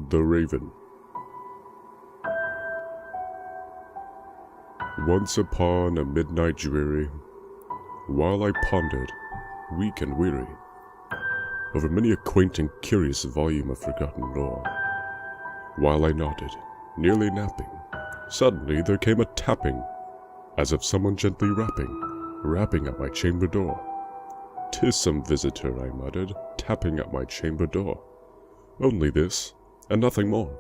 The Raven. Once upon a midnight dreary, while I pondered, weak and weary, over many a quaint and curious volume of forgotten lore, while I nodded, nearly napping, suddenly there came a tapping, as of someone gently rapping at my chamber door. "'Tis some visitor," I muttered, tapping at my chamber door. "Only this, and nothing more."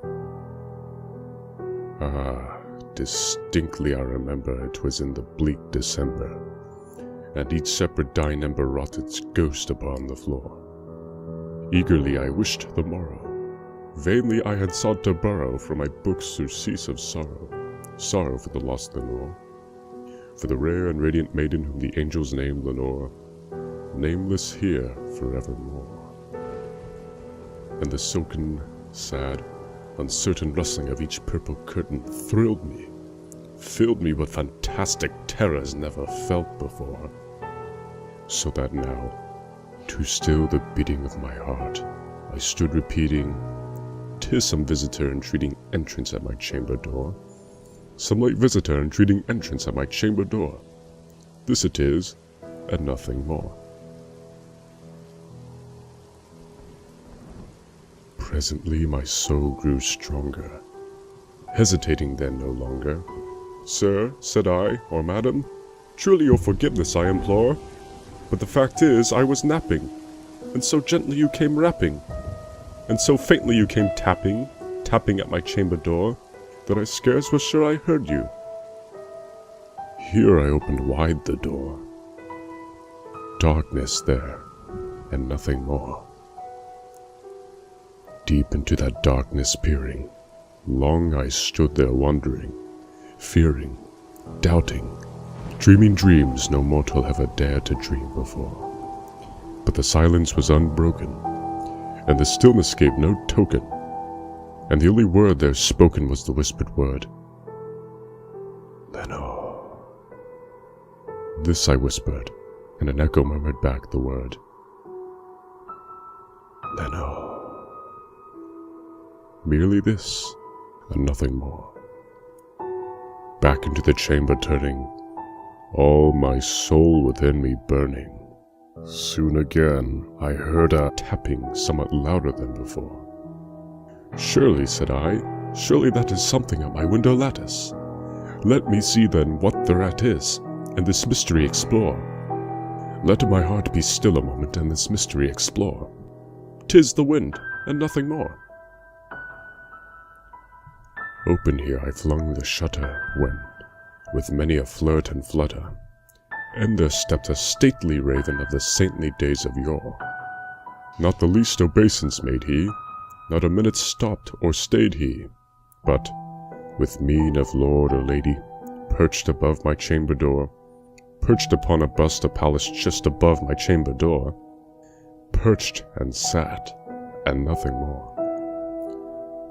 Distinctly I remember it was in the bleak December, and each separate dying ember wrought its ghost upon the floor. Eagerly I wished the morrow. Vainly I had sought to borrow from my book's surcease of sorrow for the lost Lenore, for the rare and radiant maiden whom the angels name Lenore, nameless here forevermore. And the silken, sad, uncertain rustling of each purple curtain thrilled me, filled me with fantastic terrors never felt before, so that now, to still the beating of my heart, I stood repeating, "'Tis some visitor entreating entrance at my chamber door, some late visitor entreating entrance at my chamber door. This it is, and nothing more." Presently my soul grew stronger, hesitating then no longer. "Sir," said I, "or madam, truly your forgiveness I implore, but the fact is I was napping, and so gently you came rapping, and so faintly you came tapping at my chamber door, that I scarce was sure I heard you." Here I opened wide the door. Darkness there, and nothing more. Deep into that darkness peering, long I stood there wondering, fearing, doubting, dreaming dreams no mortal ever dared to dream before. But the silence was unbroken, and the stillness gave no token, and the only word there spoken was the whispered word, "Lenore." This I whispered, and an echo murmured back the word, "Lenore." Merely this, and nothing more. Back into the chamber turning, all my soul within me burning. Soon again I heard a tapping somewhat louder than before. "Surely," said I, "surely that is something at my window lattice. Let me see then what thereat is, and this mystery explore. Let my heart be still a moment, and this mystery explore. 'Tis the wind, and nothing more." Open here I flung the shutter, when, with many a flirt and flutter, in there stepped a stately raven of the saintly days of yore. Not the least obeisance made he, not a minute stopped or stayed he, but, with mien of lord or lady, perched above my chamber door, perched upon a bust of palace just above my chamber door, perched and sat, and nothing more.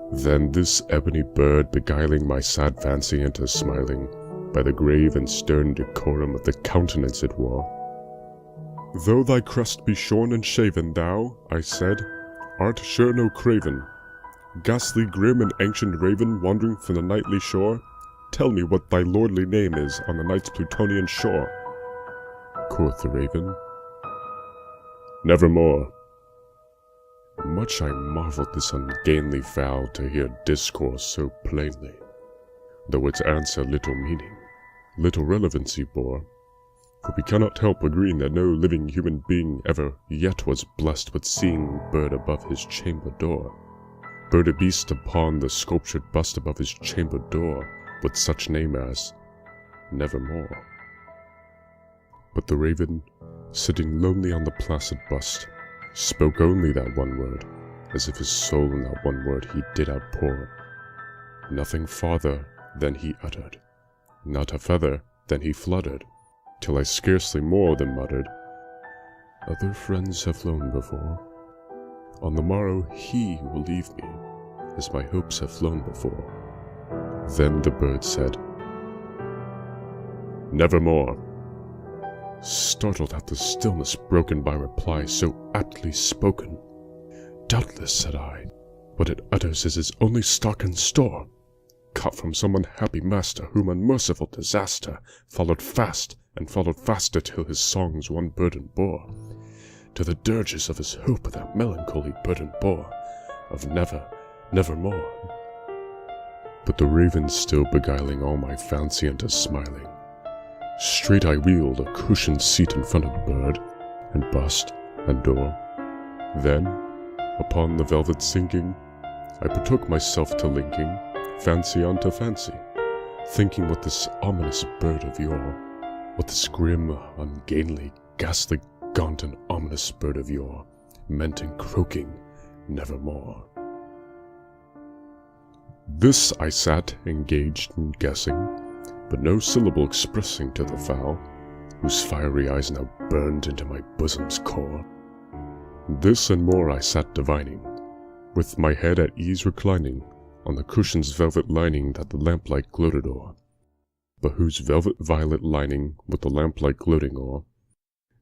Then this ebony bird, beguiling my sad fancy into smiling, by the grave and stern decorum of the countenance it wore. "Though thy crest be shorn and shaven, thou," I said, "art sure no craven. Ghastly, grim, and ancient raven, wandering from the nightly shore, tell me what thy lordly name is on the night's Plutonian shore." Quoth the raven, "Nevermore." Much I marveled this ungainly fowl to hear discourse so plainly, though its answer little meaning, little relevancy bore, for we cannot help agreeing that no living human being ever yet was blessed with seeing bird above his chamber door, bird or beast upon the sculptured bust above his chamber door, with such name as Nevermore. But the raven, sitting lonely on the placid bust, spoke only that one word, as if his soul in that one word he did outpour. Nothing farther than he uttered, not a feather than he fluttered, till I scarcely more than muttered, "Other friends have flown before. On the morrow he will leave me, as my hopes have flown before." Then the bird said, "Nevermore." Startled at the stillness broken by reply so aptly spoken, "Doubtless," said I, What it utters is his only stock and store, caught from some unhappy master whom unmerciful disaster followed fast and followed faster till his songs one burden bore. To the dirges of his hope that melancholy burden bore, of never, nevermore. But the raven still beguiling all my fancy into smiling, straight I wheeled a cushioned seat in front of bird, and bust, and door. Then, upon the velvet sinking, I betook myself to linking fancy unto fancy, thinking what this ominous bird of yore, what this grim, ungainly, ghastly, gaunt and ominous bird of yore meant in croaking nevermore. This I sat engaged in guessing, but no syllable expressing to the fowl, whose fiery eyes now burned into my bosom's core. This and more I sat divining, with my head at ease reclining on the cushion's velvet lining that the lamplight gloated o'er, but whose velvet violet lining with the lamplight gloating o'er,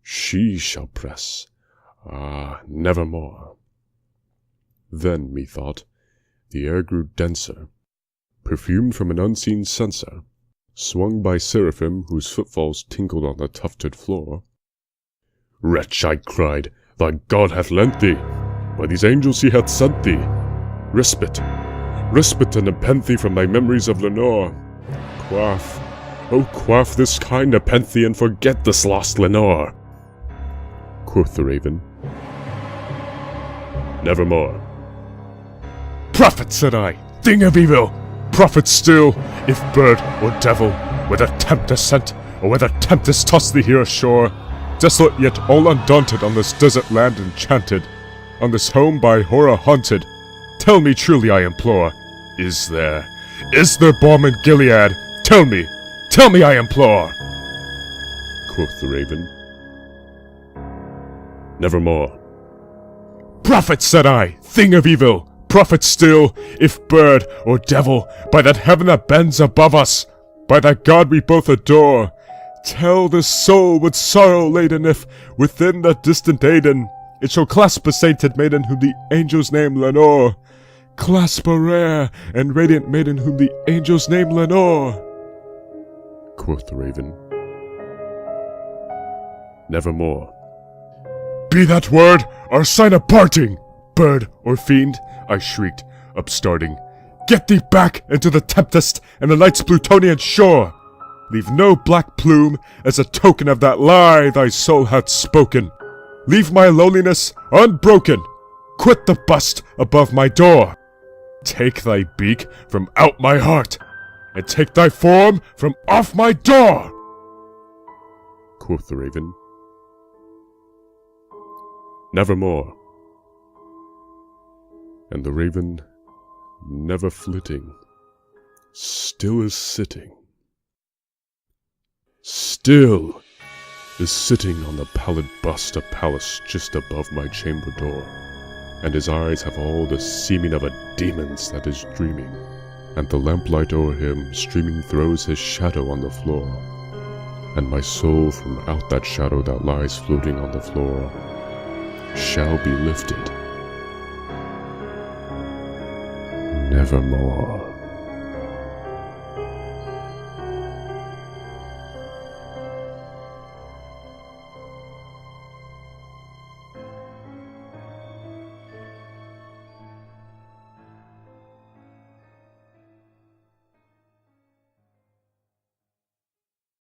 she shall press, nevermore. Then, methought, the air grew denser, perfumed from an unseen censer, swung by seraphim whose footfalls tinkled on the tufted floor. Wretch, I cried, thy God hath lent thee, by these angels he hath sent thee, respite, respite and nepenthe from thy memories of Lenore. Quaff, oh quaff this kind nepenthe and forget this lost Lenore. Quoth the raven, nevermore. Prophet, said I, thing of evil, prophet still, if bird or devil, whether tempest sent, or whether tempest tossed thee here ashore, desolate yet all undaunted on this desert land enchanted, on this home by horror haunted, tell me truly I implore, is there balm in Gilead? Tell me I implore. Quoth the raven, nevermore. Prophet, said I, thing of evil, prophet still, if bird or devil, by that heaven that bends above us, by that God we both adore, tell this soul with sorrow laden if, within that distant Aidenn, it shall clasp a sainted maiden whom the angels name Lenore, clasp a rare and radiant maiden whom the angels name Lenore. Quoth the raven, nevermore. Be that word our sign of parting, bird or fiend, I shrieked, upstarting. Get thee back into the tempest and the night's Plutonian shore. Leave no black plume as a token of that lie thy soul hath spoken. Leave my loneliness unbroken. Quit the bust above my door. Take thy beak from out my heart, and take thy form from off my door. Quoth the raven, nevermore. And the raven, never flitting, still is sitting. Still is sitting on the pallid bust of Pallas just above my chamber door, and his eyes have all the seeming of a demon's that is dreaming, and the lamplight o'er him streaming throws his shadow on the floor, and my soul from out that shadow that lies floating on the floor shall be lifted nevermore.